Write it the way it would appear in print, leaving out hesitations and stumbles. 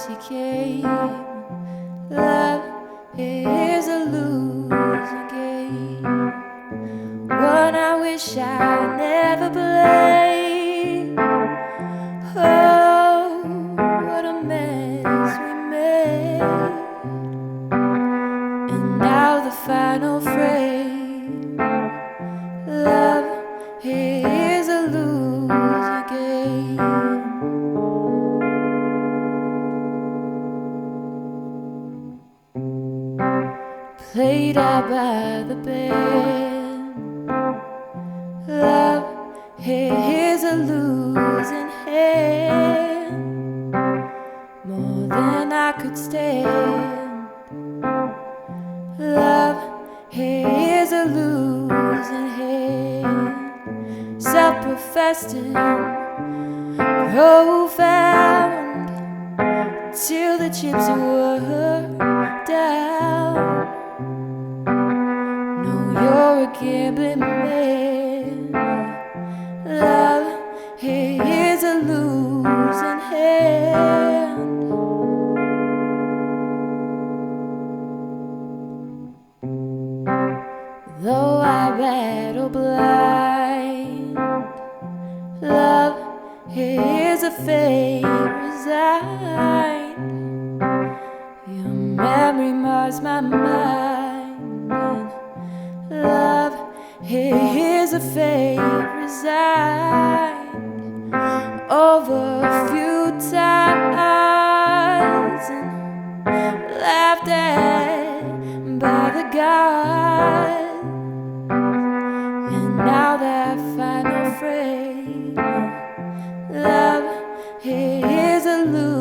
he came. Love is a losing game, one I wish I never played. Oh, what a mess we made. And now the final phrase: love is a losing game. Played out by the band. Love is a losing hand, more than I could stand. Love is a losing hand, self-professed and profound, till the chips were down. No, you're a gambling man. Love is a losing hand. Though I battle blind, love is a fate resigned. Your memory mars my mind. Love is a fate resigned over futile odds and laughed at by the gods. And now that final phrase: love is a losing